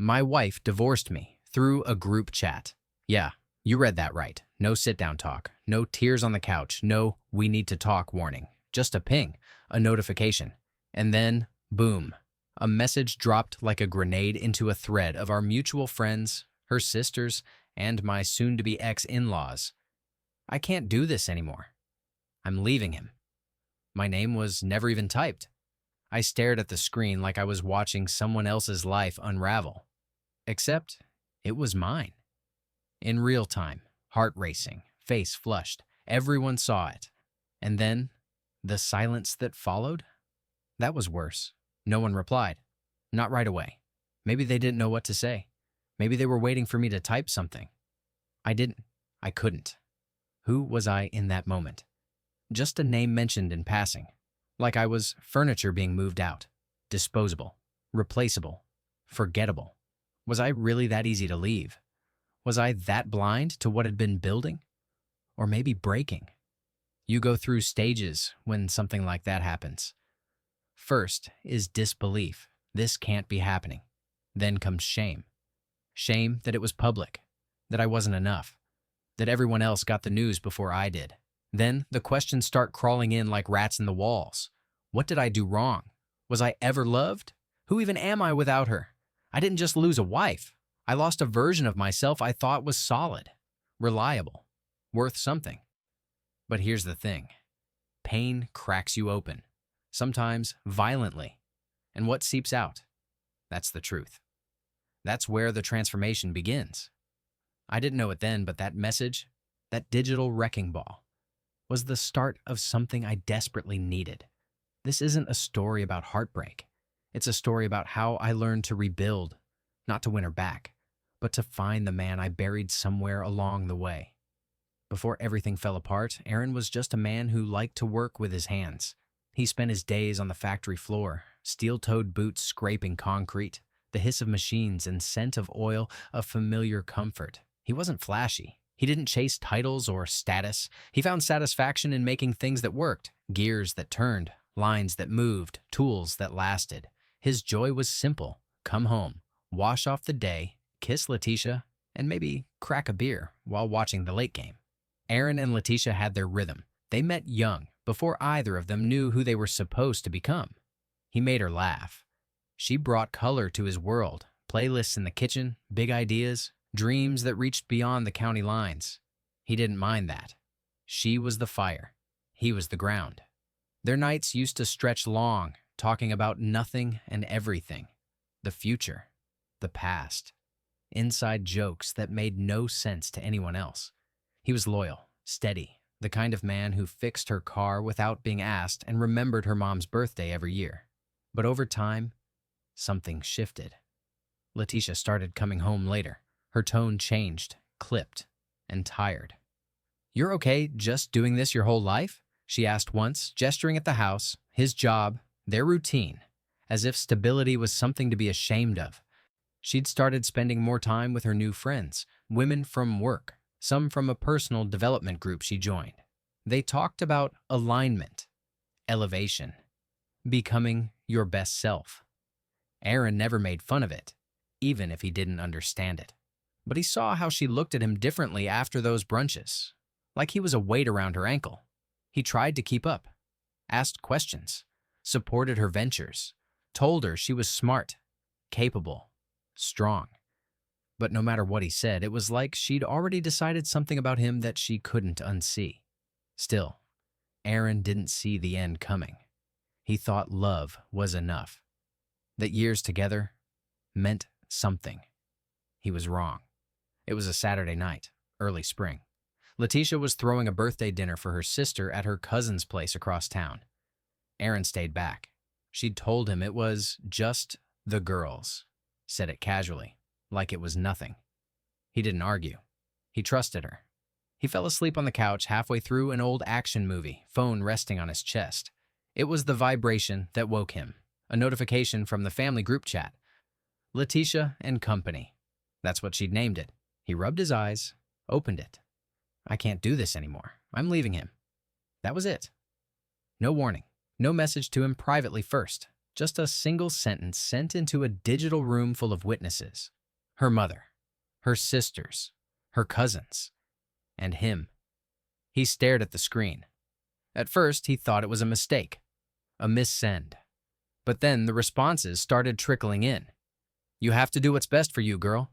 My wife divorced me through a group chat. Yeah, you read that right. No sit-down talk, no tears on the couch, no we need to talk warning. Just a ping, a notification. And then, boom, a message dropped like a grenade into a thread of our mutual friends, her sisters, and my soon-to-be ex-in-laws. I can't do this anymore. I'm leaving him. My name was never even typed. I stared at the screen like I was watching someone else's life unravel. Except, it was mine. In real time, heart racing, face flushed. Everyone saw it. And then, the silence that followed? That was worse. No one replied. Not right away. Maybe they didn't know what to say. Maybe they were waiting for me to type something. I didn't. I couldn't. Who was I in that moment? Just a name mentioned in passing. Like I was furniture being moved out. Disposable. Replaceable. Forgettable. Was I really that easy to leave? Was I that blind to what had been building? Or maybe breaking? You go through stages when something like that happens. First is disbelief. This can't be happening. Then comes shame. Shame that it was public, that I wasn't enough, that everyone else got the news before I did. Then the questions start crawling in like rats in the walls. What did I do wrong? Was I ever loved? Who even am I without her? I didn't just lose a wife. I lost a version of myself I thought was solid, reliable, worth something. But here's the thing. Pain cracks you open, sometimes violently. And what seeps out? That's the truth. That's where the transformation begins. I didn't know it then, but that message, that digital wrecking ball, was the start of something I desperately needed. This isn't a story about heartbreak. It's a story about how I learned to rebuild, not to win her back, but to find the man I buried somewhere along the way. Before everything fell apart, Aaron was just a man who liked to work with his hands. He spent his days on the factory floor, steel-toed boots scraping concrete, the hiss of machines and scent of oil a familiar comfort. He wasn't flashy. He didn't chase titles or status. He found satisfaction in making things that worked, gears that turned, lines that moved, tools that lasted. His joy was simple. Come home, wash off the day, kiss Letitia, and maybe crack a beer while watching the late game. Aaron and Letitia had their rhythm. They met young, before either of them knew who they were supposed to become. He made her laugh. She brought color to his world, playlists in the kitchen, big ideas, dreams that reached beyond the county lines. He didn't mind that. She was the fire. He was the ground. Their nights used to stretch long, talking about nothing and everything. The future, the past, inside jokes that made no sense to anyone else. He was loyal, steady, the kind of man who fixed her car without being asked and remembered her mom's birthday every year. But over time, something shifted. Letitia started coming home later. Her tone changed, clipped, and tired. "You're okay just doing this your whole life?" she asked once, gesturing at the house, his job, their routine, as if stability was something to be ashamed of. She'd started spending more time with her new friends, women from work, some from a personal development group she joined. They talked about alignment, elevation, becoming your best self. Aaron never made fun of it, even if he didn't understand it. But he saw how she looked at him differently after those brunches, like he was a weight around her ankle. He tried to keep up, asked questions, supported her ventures, told her she was smart, capable, strong. But no matter what he said, it was like she'd already decided something about him that she couldn't unsee. Still, Aaron didn't see the end coming. He thought love was enough, that years together meant something. He was wrong. It was a Saturday night, early spring. Letitia was throwing a birthday dinner for her sister at her cousin's place across town. Aaron stayed back. She'd told him it was just the girls, said it casually, like it was nothing. He didn't argue. He trusted her. He fell asleep on the couch halfway through an old action movie, phone resting on his chest. It was the vibration that woke him, a notification from the family group chat. Letitia and Company. That's what she'd named it. He rubbed his eyes, opened it. I can't do this anymore. I'm leaving him. That was it. No warning. No message to him privately first. Just a single sentence sent into a digital room full of witnesses. Her mother, her sisters, her cousins, and him. He stared at the screen. At first, he thought it was a mistake, a missend. But then the responses started trickling in. You have to do what's best for you, girl.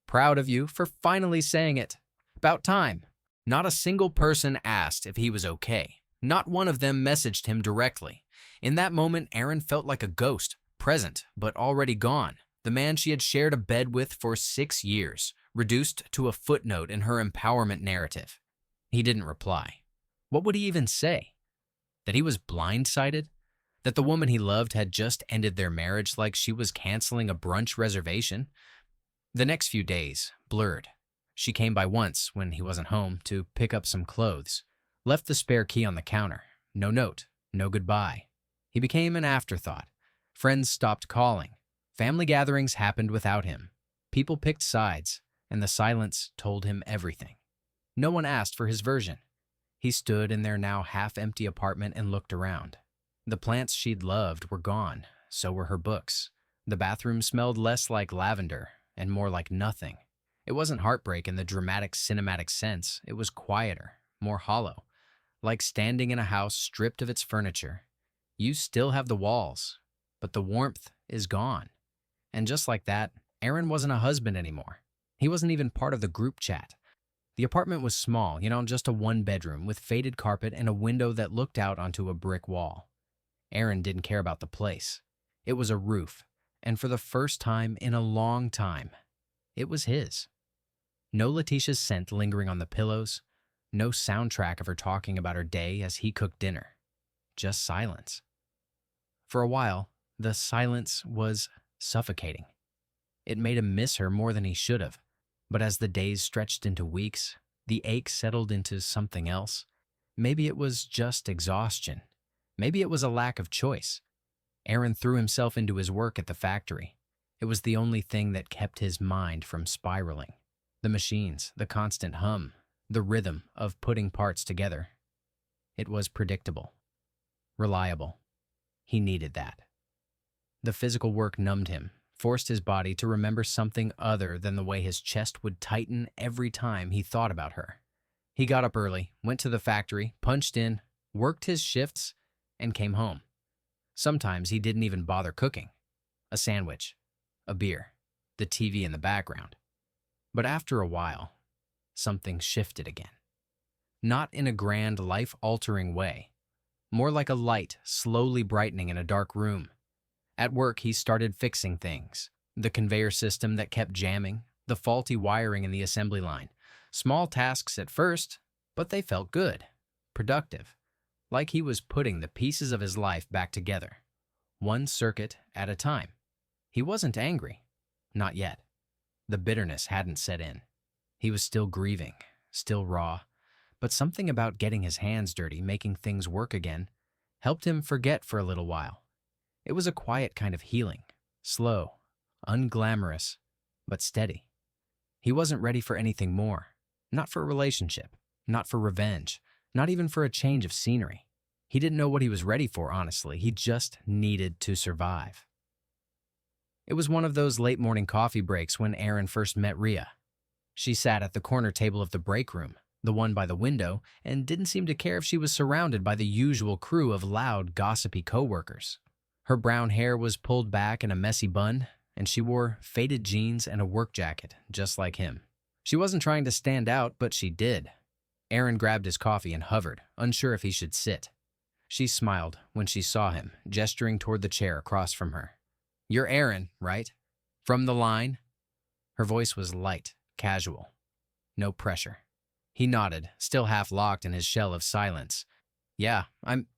Proud of you for finally saying it. About time. Not a single person asked if he was okay. Not one of them messaged him directly. In that moment, Aaron felt like a ghost, present but already gone. The man she had shared a bed with for 6 years, reduced to a footnote in her empowerment narrative. He didn't reply. What would he even say? That he was blindsided? That the woman he loved had just ended their marriage like she was canceling a brunch reservation? The next few days blurred. She came by once when he wasn't home to pick up some clothes. Left the spare key on the counter. No note, no goodbye. He became an afterthought. Friends stopped calling. Family gatherings happened without him. People picked sides, and the silence told him everything. No one asked for his version. He stood in their now half-empty apartment and looked around. The plants she'd loved were gone, so were her books. The bathroom smelled less like lavender and more like nothing. It wasn't heartbreak in the dramatic cinematic sense. It was quieter, more hollow. Like standing in a house stripped of its furniture. You still have the walls, but the warmth is gone. And just like that, Aaron wasn't a husband anymore. He wasn't even part of the group chat. The apartment was small, just a one-bedroom with faded carpet and a window that looked out onto a brick wall. Aaron didn't care about the place. It was a roof, and for the first time in a long time, it was his. No Letitia's scent lingering on the pillows, no soundtrack of her talking about her day as he cooked dinner. Just silence. For a while, the silence was suffocating. It made him miss her more than he should have. But as the days stretched into weeks, the ache settled into something else. Maybe it was just exhaustion. Maybe it was a lack of choice. Aaron threw himself into his work at the factory. It was the only thing that kept his mind from spiraling. The machines, the constant hum, the rhythm of putting parts together. It was predictable. Reliable. He needed that. The physical work numbed him, forced his body to remember something other than the way his chest would tighten every time he thought about her. He got up early, went to the factory, punched in, worked his shifts, and came home. Sometimes he didn't even bother cooking. A sandwich, a beer, the TV in the background. But after a while, something shifted again. Not in a grand, life-altering way. More like a light slowly brightening in a dark room. At work, he started fixing things. The conveyor system that kept jamming, the faulty wiring in the assembly line. Small tasks at first, but they felt good, productive. Like he was putting the pieces of his life back together, one circuit at a time. He wasn't angry. Not yet. The bitterness hadn't set in. He was still grieving, still raw, but something about getting his hands dirty, making things work again, helped him forget for a little while. It was a quiet kind of healing, slow, unglamorous, but steady. He wasn't ready for anything more, not for a relationship, not for revenge, not even for a change of scenery. He didn't know what he was ready for, honestly. He just needed to survive. It was one of those late morning coffee breaks when Aaron first met Rhea. She sat at the corner table of the break room, the one by the window, and didn't seem to care if she was surrounded by the usual crew of loud, gossipy coworkers. Her brown hair was pulled back in a messy bun, and she wore faded jeans and a work jacket, just like him. She wasn't trying to stand out, but she did. Aaron grabbed his coffee and hovered, unsure if he should sit. She smiled when she saw him, gesturing toward the chair across from her. "You're Aaron, right? From the line?" Her voice was light, casual. No pressure. He nodded, still half locked in his shell of silence. "Yeah, I'm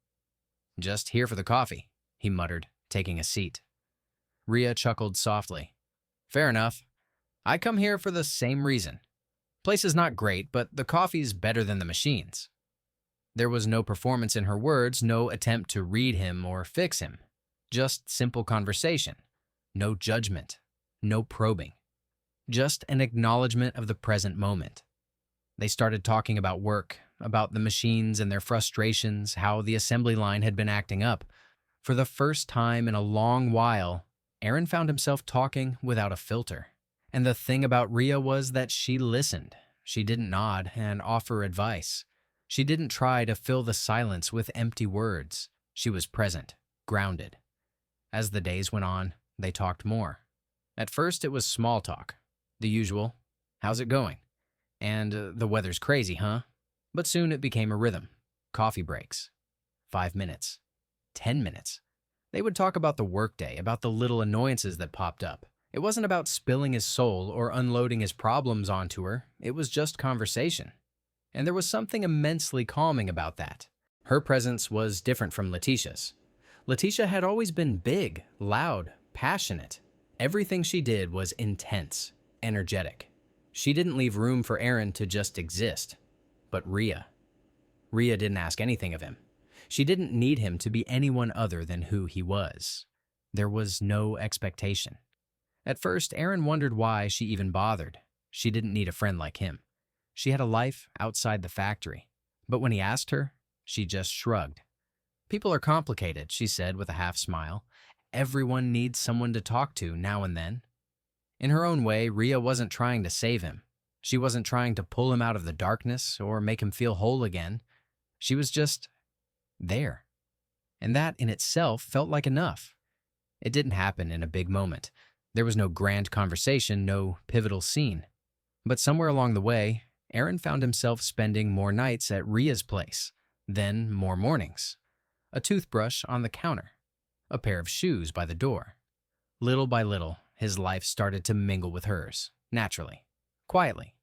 just here for the coffee," he muttered, taking a seat. Rhea chuckled softly. "Fair enough. I come here for the same reason. Place is not great, but the coffee's better than the machines." There was no performance in her words, no attempt to read him or fix him. Just simple conversation. No judgment. No probing. Just an acknowledgement of the present moment. They started talking about work, about the machines and their frustrations, how the assembly line had been acting up. For the first time in a long while, Aaron found himself talking without a filter. And the thing about Rhea was that she listened. She didn't nod and offer advice. She didn't try to fill the silence with empty words. She was present, grounded. As the days went on, they talked more. At first, it was small talk. The usual, how's it going? And the weather's crazy, huh? But soon it became a rhythm. Coffee breaks. 5 minutes. 10 minutes. They would talk about the workday, about the little annoyances that popped up. It wasn't about spilling his soul or unloading his problems onto her. It was just conversation. And there was something immensely calming about that. Her presence was different from Letitia's. Letitia had always been big, loud, passionate. Everything she did was intense, energetic. She didn't leave room for Aaron to just exist. But Rhea didn't ask anything of him. She didn't need him to be anyone other than who he was. There was no expectation. At first, Aaron wondered why she even bothered. She didn't need a friend like him. She had a life outside the factory. But when he asked her, she just shrugged. People are complicated, she said with a half smile. Everyone needs someone to talk to now and then. In her own way, Rhea wasn't trying to save him. She wasn't trying to pull him out of the darkness or make him feel whole again. She was just there. And that in itself felt like enough. It didn't happen in a big moment. There was no grand conversation, no pivotal scene. But somewhere along the way, Aaron found himself spending more nights at Rhea's place, then more mornings. A toothbrush on the counter, a pair of shoes by the door. Little by little, his life started to mingle with hers, naturally, quietly.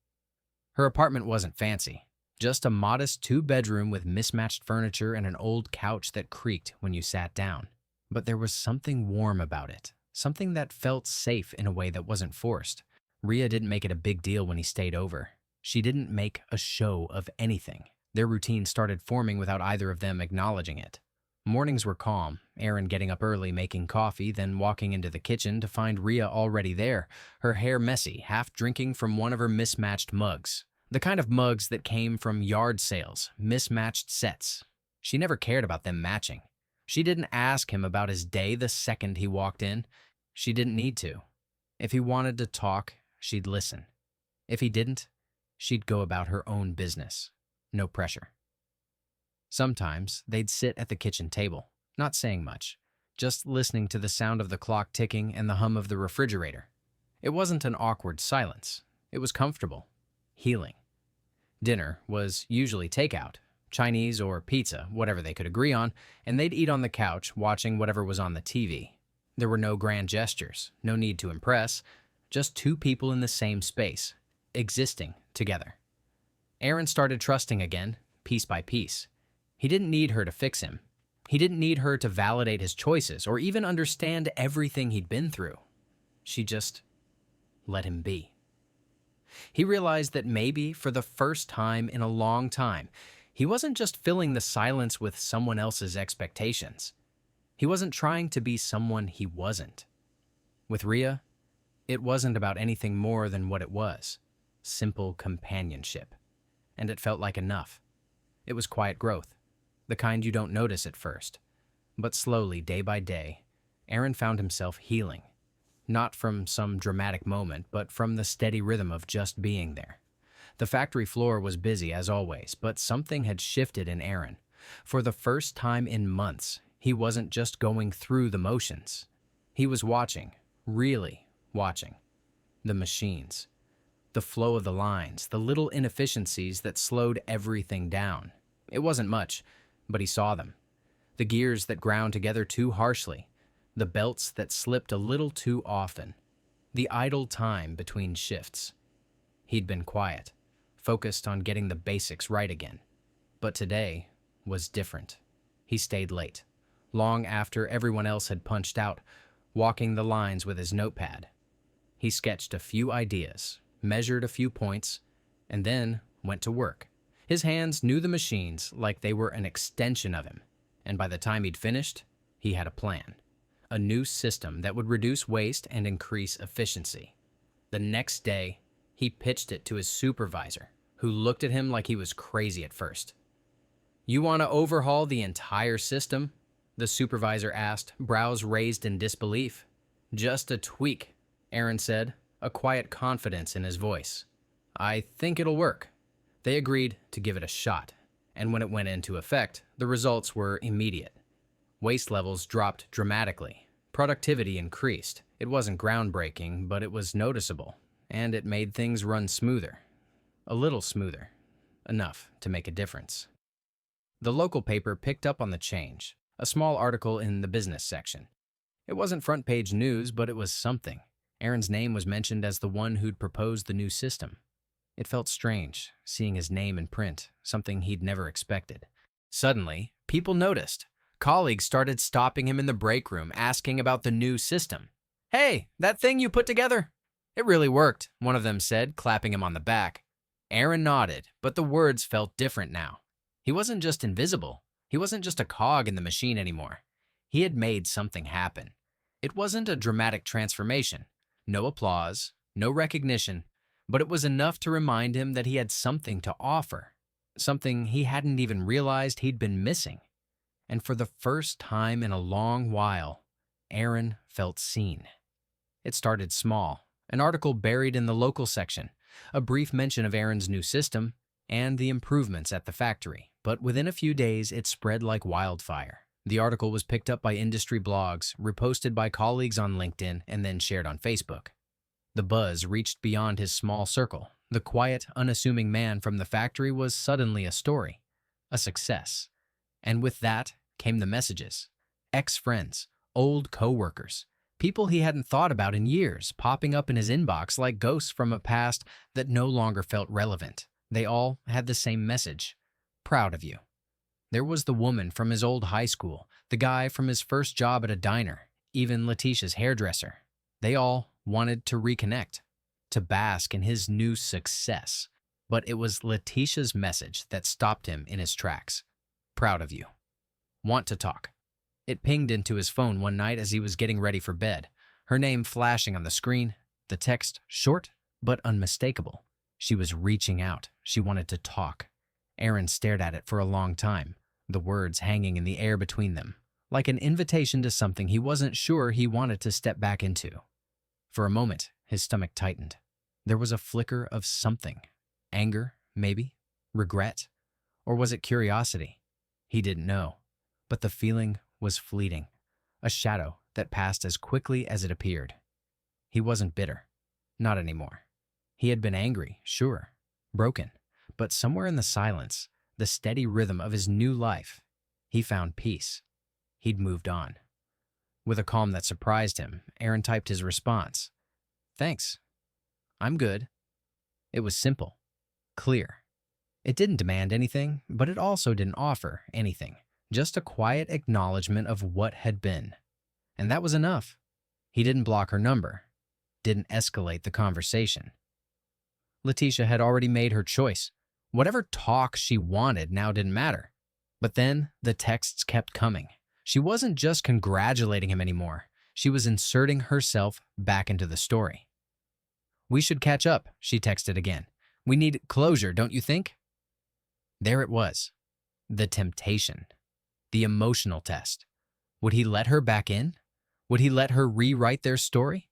Her apartment wasn't fancy, just a modest 2-bedroom with mismatched furniture and an old couch that creaked when you sat down. But there was something warm about it, something that felt safe in a way that wasn't forced. Rhea didn't make it a big deal when he stayed over. She didn't make a show of anything. Their routine started forming without either of them acknowledging it. Mornings were calm, Aaron getting up early making coffee, then walking into the kitchen to find Rhea already there, her hair messy, half drinking from one of her mismatched mugs. The kind of mugs that came from yard sales, mismatched sets. She never cared about them matching. She didn't ask him about his day the second he walked in. She didn't need to. If he wanted to talk, she'd listen. If he didn't, she'd go about her own business. No pressure. Sometimes they'd sit at the kitchen table, not saying much, just listening to the sound of the clock ticking and the hum of the refrigerator. It wasn't an awkward silence. It was comfortable, healing. Dinner was usually takeout, Chinese or pizza, whatever they could agree on, and they'd eat on the couch watching whatever was on the TV. There were no grand gestures, no need to impress, just two people in the same space, existing together. Aaron started trusting again, piece by piece. He didn't need her to fix him. He didn't need her to validate his choices or even understand everything he'd been through. She just let him be. He realized that maybe for the first time in a long time, he wasn't just filling the silence with someone else's expectations. He wasn't trying to be someone he wasn't. With Rhea, it wasn't about anything more than what it was, simple companionship. And it felt like enough. It was quiet growth, the kind you don't notice at first. But slowly, day by day, Aaron found himself healing. Not from some dramatic moment, but from the steady rhythm of just being there. The factory floor was busy as always, but something had shifted in Aaron. For the first time in months, he wasn't just going through the motions. He was watching, really watching. The machines. The flow of the lines, the little inefficiencies that slowed everything down. It wasn't much, but he saw them. The gears that ground together too harshly. The belts that slipped a little too often. The idle time between shifts. He'd been quiet, focused on getting the basics right again. But today was different. He stayed late, long after everyone else had punched out, walking the lines with his notepad. He sketched a few ideas, measured a few points, and then went to work. His hands knew the machines like they were an extension of him, and by the time he'd finished, he had a plan. A new system that would reduce waste and increase efficiency. The next day, he pitched it to his supervisor, who looked at him like he was crazy at first. "You want to overhaul the entire system?" The supervisor asked, brows raised in disbelief. Just a tweak, Aaron said, a quiet confidence in his voice. I think it'll work. They agreed to give it a shot, and when it went into effect, the results were immediate. Waste levels dropped dramatically. Productivity increased. It wasn't groundbreaking, but it was noticeable, and it made things run smoother. A little smoother. Enough to make a difference. The local paper picked up on the change, a small article in the business section. It wasn't front-page news, but it was something. Aaron's name was mentioned as the one who'd proposed the new system. It felt strange, seeing his name in print, something he'd never expected. Suddenly, people noticed. Colleagues started stopping him in the break room, asking about the new system. Hey, that thing you put together? It really worked, one of them said, clapping him on the back. Aaron nodded, but the words felt different now. He wasn't just invisible. He wasn't just a cog in the machine anymore. He had made something happen. It wasn't a dramatic transformation. No applause, no recognition, but it was enough to remind him that he had something to offer, something he hadn't even realized he'd been missing. And for the first time in a long while, Aaron felt seen. It started small, an article buried in the local section, a brief mention of Aaron's new system and the improvements at the factory. But within a few days, it spread like wildfire. The article was picked up by industry blogs, reposted by colleagues on LinkedIn, and then shared on Facebook. The buzz reached beyond his small circle. The quiet, unassuming man from the factory was suddenly a story, a success. And with that came the messages. Ex-friends, old co-workers, people he hadn't thought about in years, popping up in his inbox like ghosts from a past that no longer felt relevant. They all had the same message. Proud of you. There was the woman from his old high school, the guy from his first job at a diner, even Letitia's hairdresser. They all wanted to reconnect, to bask in his new success. But it was Letitia's message that stopped him in his tracks. Proud of you. Want to talk. It pinged into his phone one night as he was getting ready for bed, her name flashing on the screen, the text short but unmistakable. She was reaching out. She wanted to talk. Aaron stared at it for a long time, the words hanging in the air between them, like an invitation to something he wasn't sure he wanted to step back into. For a moment, his stomach tightened. There was a flicker of something. Anger, maybe? Regret? Or was it curiosity? He didn't know. But the feeling was fleeting, a shadow that passed as quickly as it appeared. He wasn't bitter. Not anymore. He had been angry, sure, broken, but somewhere in the silence, the steady rhythm of his new life, he found peace. He'd moved on. With a calm that surprised him, Aaron typed his response. Thanks. I'm good. It was simple, clear. It didn't demand anything, but it also didn't offer anything. Just a quiet acknowledgement of what had been. And that was enough. He didn't block her number, didn't escalate the conversation. Letitia had already made her choice. Whatever talk she wanted now didn't matter. But then the texts kept coming. She wasn't just congratulating him anymore. She was inserting herself back into the story. We should catch up, she texted again. We need closure, don't you think? There it was. The temptation. The emotional test. Would he let her back in? Would he let her rewrite their story?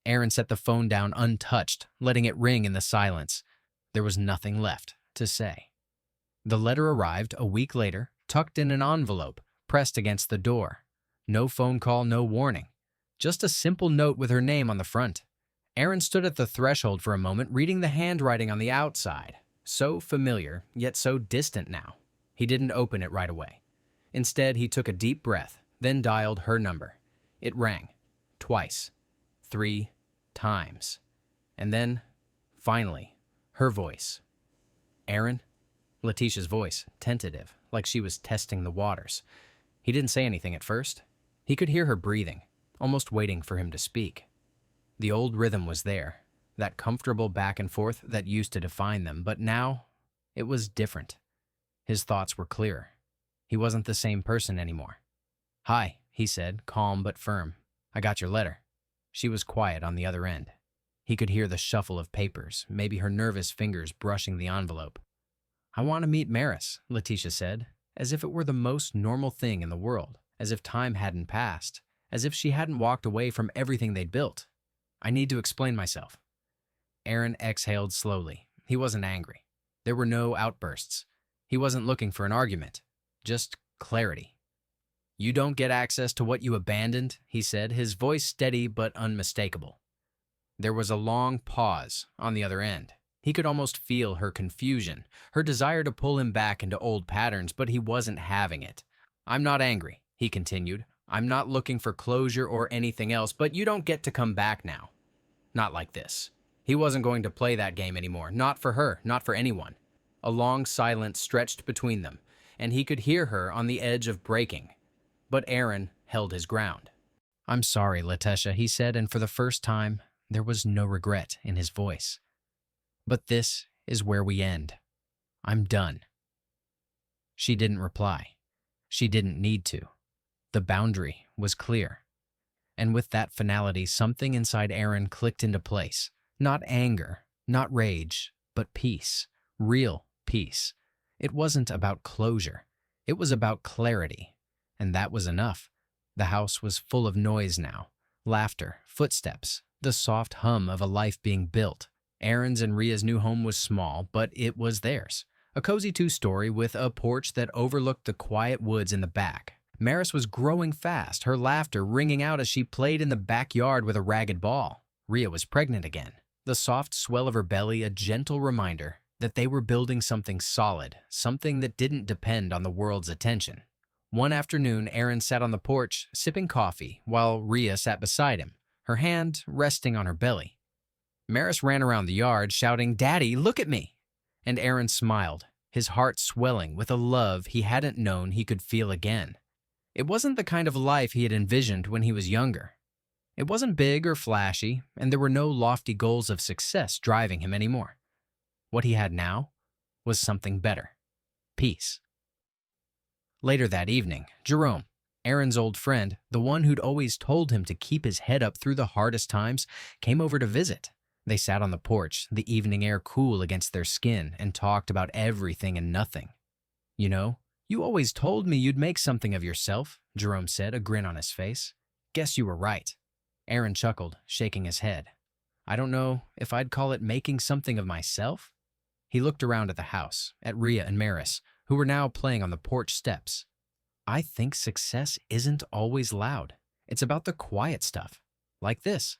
Aaron set the phone down untouched, letting it ring in the silence. There was nothing left to say. The letter arrived a week later, tucked in an envelope, pressed against the door. No phone call, no warning. Just a simple note with her name on the front. Aaron stood at the threshold for a moment, reading the handwriting on the outside. So familiar, yet so distant now. He didn't open it right away. Instead, he took a deep breath, then dialed her number. It rang. Twice. 3 times. And then, finally, her voice. Aaron? Letitia's voice, tentative, like she was testing the waters. He didn't say anything at first. He could hear her breathing, almost waiting for him to speak. The old rhythm was there, that comfortable back and forth that used to define them, but now it was different. His thoughts were clearer. He wasn't the same person anymore. Hi, he said, calm but firm. I got your letter. She was quiet on the other end. He could hear the shuffle of papers, maybe her nervous fingers brushing the envelope. I want to meet Maris, Letitia said, as if it were the most normal thing in the world. as if time hadn't passed, as if she hadn't walked away from everything they'd built. I need to explain myself. Aaron exhaled slowly. He wasn't angry. There were no outbursts. He wasn't looking for an argument, just clarity. You don't get access to what you abandoned, he said, his voice steady but unmistakable. There was a long pause on the other end. He could almost feel her confusion, her desire to pull him back into old patterns, but he wasn't having it. I'm not angry, he continued. I'm not looking for closure or anything else, but you don't get to come back now. Not like this. He wasn't going to play that game anymore, not for her, not for anyone. A long silence stretched between them, and he could hear her on the edge of breaking. But Aaron held his ground. I'm sorry, Letitia, he said, and for the first time, there was no regret in his voice. But this is where we end. I'm done. She didn't reply. She didn't need to. The boundary was clear. And with that finality, something inside Aaron clicked into place. Not anger, not rage, but peace. Real peace. It wasn't about closure. It was about clarity. And that was enough. The house was full of noise now. Laughter, footsteps, the soft hum of a life being built. Aaron's and Ria's new home was small, but it was theirs. A cozy two-story with a porch that overlooked the quiet woods in the back. Maris was growing fast, her laughter ringing out as she played in the backyard with a ragged ball. Ria was pregnant again. The soft swell of her belly a gentle reminder that they were building something solid, something that didn't depend on the world's attention. One afternoon, Aaron sat on the porch, sipping coffee, while Ria sat beside him, her hand resting on her belly. Maris ran around the yard, shouting, "Daddy, look at me!" And Aaron smiled, his heart swelling with a love he hadn't known he could feel again. It wasn't the kind of life he had envisioned when he was younger. It wasn't big or flashy, and there were no lofty goals of success driving him anymore. What he had now was something better. Peace. Later that evening, Jerome, Aaron's old friend, the one who'd always told him to keep his head up through the hardest times, came over to visit. They sat on the porch, the evening air cool against their skin, and talked about everything and nothing. You know, you always told me you'd make something of yourself, Jerome said, a grin on his face. Guess you were right. Aaron chuckled, shaking his head. I don't know if I'd call it making something of myself. He looked around at the house, at Ria and Maris, who were now playing on the porch steps. I think success isn't always loud. It's about the quiet stuff, like this,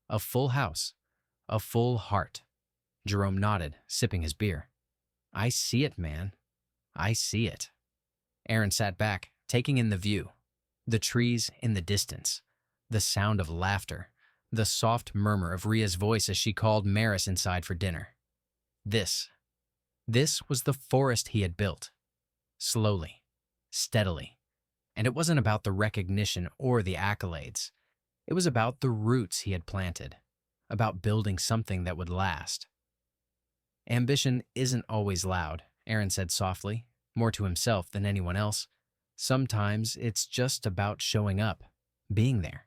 a full house, a full heart. Jerome nodded, sipping his beer. I see it, man. I see it. Aaron sat back, taking in the view. The trees in the distance, the sound of laughter, the soft murmur of Ria's voice as she called Maris inside for dinner. This was the forest he had built. Slowly, steadily. And it wasn't about the recognition or the accolades. It was about the roots he had planted, about building something that would last. Ambition isn't always loud, Aaron said softly, more to himself than anyone else. Sometimes it's just about showing up, being there.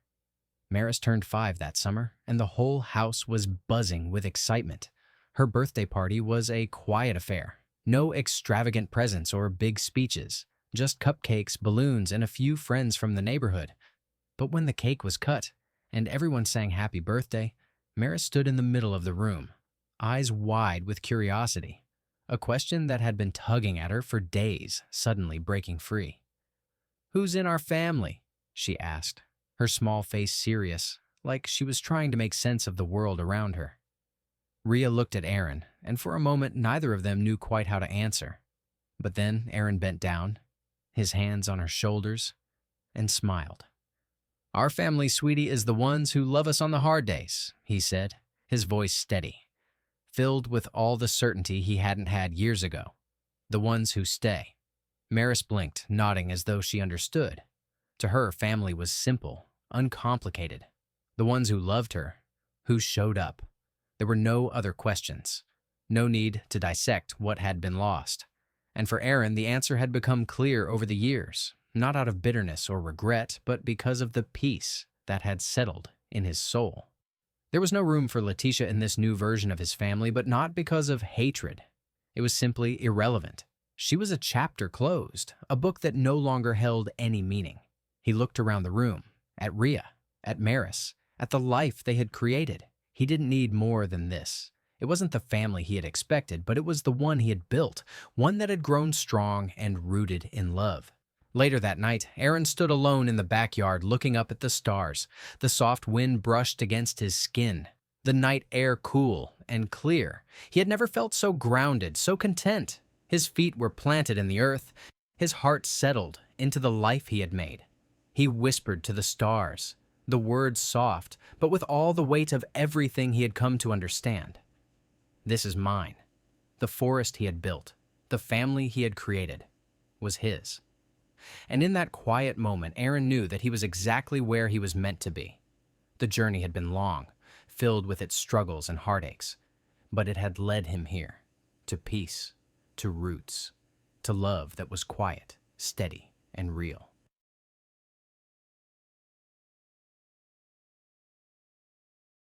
Maris turned 5 that summer, and the whole house was buzzing with excitement. Her birthday party was a quiet affair. No extravagant presents or big speeches, just cupcakes, balloons, and a few friends from the neighborhood. But when the cake was cut and everyone sang happy birthday, Maris stood in the middle of the room, eyes wide with curiosity, a question that had been tugging at her for days, suddenly breaking free. Who's in our family? She asked, her small face serious, like she was trying to make sense of the world around her. Ria looked at Aaron, and for a moment neither of them knew quite how to answer. But then Aaron bent down, his hands on her shoulders, and smiled. Our family, sweetie, is the ones who love us on the hard days, he said, his voice steady, filled with all the certainty he hadn't had years ago. The ones who stay. Maris blinked, nodding as though she understood. To her, family was simple, uncomplicated. The ones who loved her, who showed up. There were no other questions. No need to dissect what had been lost. And for Aaron, the answer had become clear over the years, not out of bitterness or regret, but because of the peace that had settled in his soul. There was no room for Letitia in this new version of his family, but not because of hatred. It was simply irrelevant. She was a chapter closed, a book that no longer held any meaning. He looked around the room, at Rhea, at Maris, at the life they had created. He didn't need more than this. It wasn't the family he had expected, but it was the one he had built, one that had grown strong and rooted in love. Later that night, Aaron stood alone in the backyard looking up at the stars. The soft wind brushed against his skin, the night air cool and clear. He had never felt so grounded, so content. His feet were planted in the earth, his heart settled into the life he had made. He whispered to the stars, the words soft, but with all the weight of everything he had come to understand. This is mine. The forest he had built, the family he had created, was his. And in that quiet moment, Aaron knew that he was exactly where he was meant to be. The journey had been long, filled with its struggles and heartaches, but it had led him here, to peace, to roots, to love that was quiet, steady, and real.